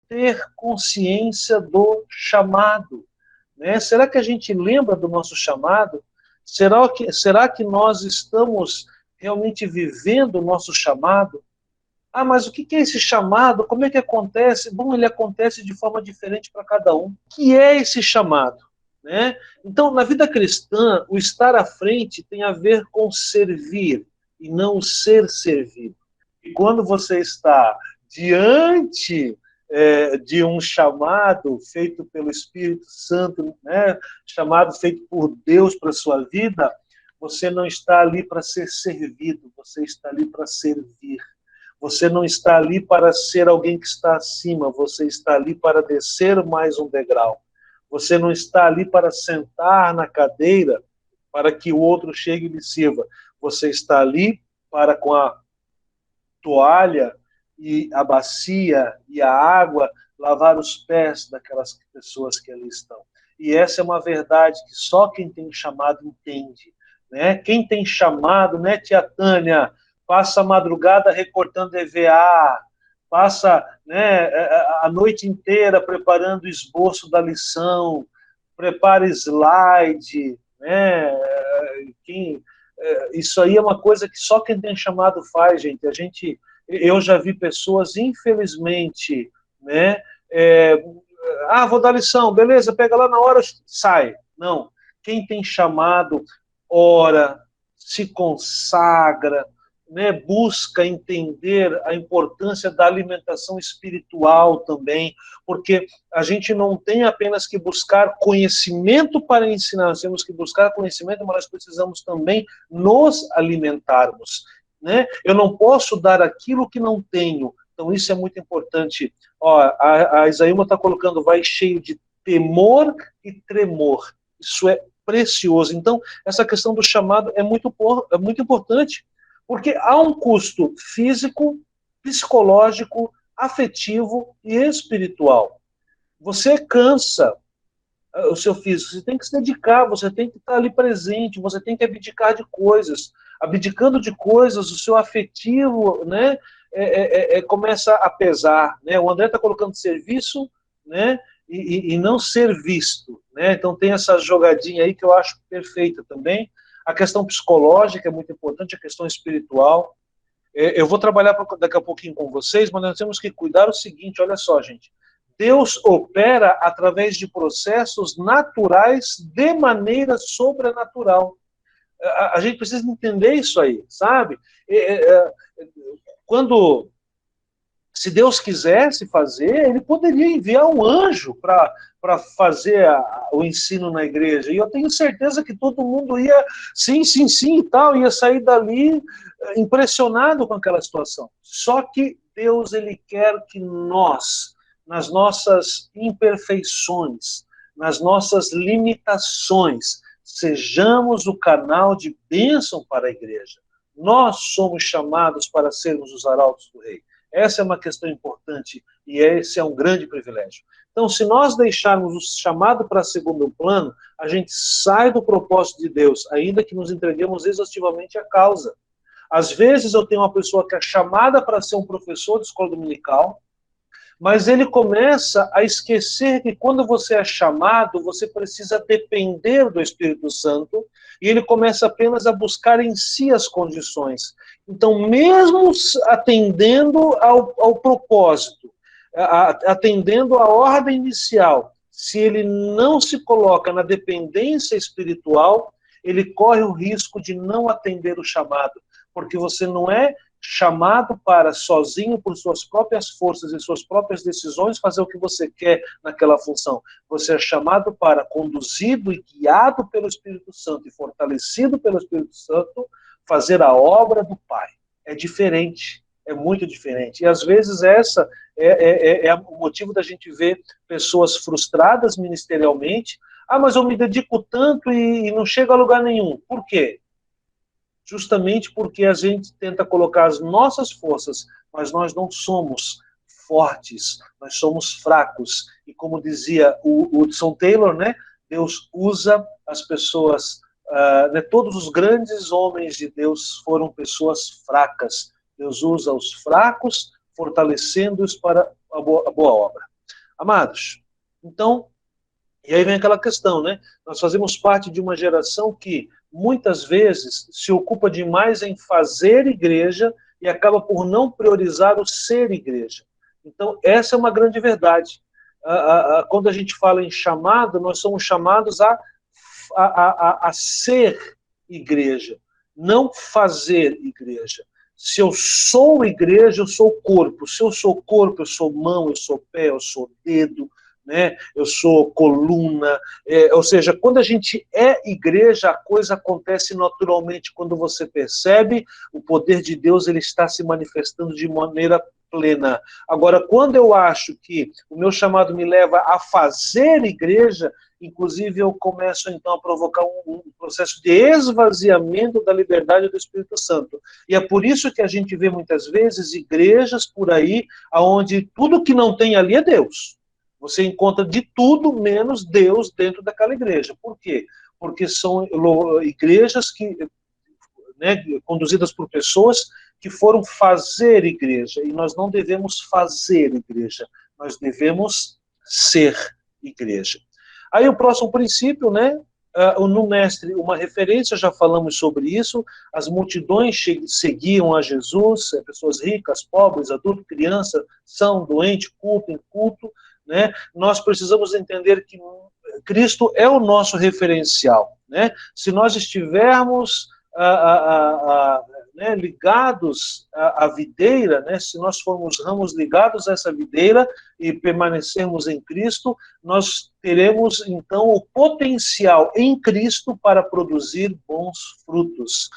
ter consciência do chamado, né? Será que a gente lembra do nosso chamado? Será que nós estamos realmente vivendo o nosso chamado? Ah, mas o que é esse chamado? Como é que acontece? Bom, ele acontece de forma diferente para cada um. O que é esse chamado? Né? Então, na vida cristã, o estar à frente tem a ver com servir e não ser servido. E quando você está diante de um chamado feito pelo Espírito Santo, né, chamado feito por Deus para a sua vida, você não está ali para ser servido, você está ali para servir. Você não está ali para ser alguém que está acima, você está ali para descer mais um degrau. Você não está ali para sentar na cadeira para que o outro chegue e lhe sirva. Você está ali para, com a toalha e a bacia e a água, lavar os pés daquelas pessoas que ali estão. E essa é uma verdade que só quem tem chamado entende. Né? Quem tem chamado, né, tia Tânia, passa a madrugada recortando EVA, passa, né, a noite inteira preparando o esboço da lição, prepara slide, né? Isso aí é uma coisa que só quem tem chamado faz, gente. Eu já vi pessoas, infelizmente, né? Vou dar lição, beleza, pega lá na hora, sai. Não. Quem tem chamado, ora, se consagra, né, busca entender a importância da alimentação espiritual também, porque a gente não tem apenas que buscar conhecimento para ensinar, nós temos que buscar conhecimento, mas nós precisamos também nos alimentarmos. Né? Eu não posso dar aquilo que não tenho, então isso é muito importante. Ó, a Isaíma está colocando, vai cheio de temor e tremor. Isso é precioso. Então, essa questão do chamado é muito importante, porque há um custo físico, psicológico, afetivo e espiritual. Você cansa o seu físico, você tem que se dedicar, você tem que estar ali presente, você tem que abdicar de coisas. Abdicando de coisas, o seu afetivo, né, começa a pesar. Né? O André está colocando serviço, né, e não ser visto. Né? Então tem essa jogadinha aí que eu acho perfeita também. A questão psicológica é muito importante, a questão espiritual. Eu vou trabalhar daqui a pouquinho com vocês, mas nós temos que cuidar o seguinte, olha só, gente. Deus opera através de processos naturais de maneira sobrenatural. A gente precisa entender isso aí, sabe? Quando, se Deus quisesse fazer, ele poderia enviar um anjo para fazer o ensino na igreja. E eu tenho certeza que todo mundo ia, sim, sim, sim e tal, ia sair dali impressionado com aquela situação. Só que Deus, ele quer que nós, nas nossas imperfeições, nas nossas limitações, sejamos o canal de bênção para a igreja. Nós somos chamados para sermos os arautos do rei. Essa é uma questão importante e esse é um grande privilégio. Então, se nós deixarmos o chamado para segundo plano, a gente sai do propósito de Deus, ainda que nos entreguemos exaustivamente à causa. Às vezes eu tenho uma pessoa que é chamada para ser um professor de escola dominical, mas ele começa a esquecer que quando você é chamado, você precisa depender do Espírito Santo, e ele começa apenas a buscar em si as condições. Então, mesmo atendendo ao propósito, atendendo à ordem inicial, se ele não se coloca na dependência espiritual, ele corre o risco de não atender o chamado, porque você não é chamado para, sozinho, por suas próprias forças e suas próprias decisões, fazer o que você quer naquela função. Você é chamado para, conduzido e guiado pelo Espírito Santo e fortalecido pelo Espírito Santo, fazer a obra do Pai. É diferente, é muito diferente. E às vezes essa é o motivo da gente ver pessoas frustradas ministerialmente. Mas eu me dedico tanto e não chego a lugar nenhum. Por quê? Justamente porque a gente tenta colocar as nossas forças, mas nós não somos fortes, nós somos fracos. E como dizia o Hudson Taylor, né, Deus usa as pessoas, né, todos os grandes homens de Deus foram pessoas fracas. Deus usa os fracos, fortalecendo-os para a boa obra. Amados, então, e aí vem aquela questão, né? Nós fazemos parte de uma geração que muitas vezes se ocupa demais em fazer igreja e acaba por não priorizar o ser igreja. Então, essa é uma grande verdade. Quando a gente fala em chamado, nós somos chamados a ser igreja, não fazer igreja. Se eu sou igreja, eu sou corpo. Se eu sou corpo, eu sou mão, eu sou pé, eu sou dedo, né? Eu sou coluna. Ou seja, quando a gente é igreja, a coisa acontece naturalmente. Quando você percebe, o poder de Deus ele está se manifestando de maneira plena. Agora, quando eu acho que o meu chamado me leva a fazer igreja, inclusive eu começo então a provocar um processo de esvaziamento da liberdade do Espírito Santo. E é por isso que a gente vê muitas vezes igrejas por aí, onde tudo que não tem ali é Deus. Você encontra de tudo menos Deus dentro daquela igreja. Por quê? Porque são igrejas que, né, conduzidas por pessoas que foram fazer igreja. E nós não devemos fazer igreja, nós devemos ser igreja. Aí o próximo princípio, né? No mestre, uma referência, já falamos sobre isso, as multidões seguiam a Jesus, pessoas ricas, pobres, adultos, crianças, são doente, culto, inculto, né? Nós precisamos entender que Cristo é o nosso referencial, né? Se nós estivermos né, ligados à videira, né, se nós formos ramos ligados a essa videira e permanecermos em Cristo, nós teremos, então, o potencial em Cristo para produzir bons frutos.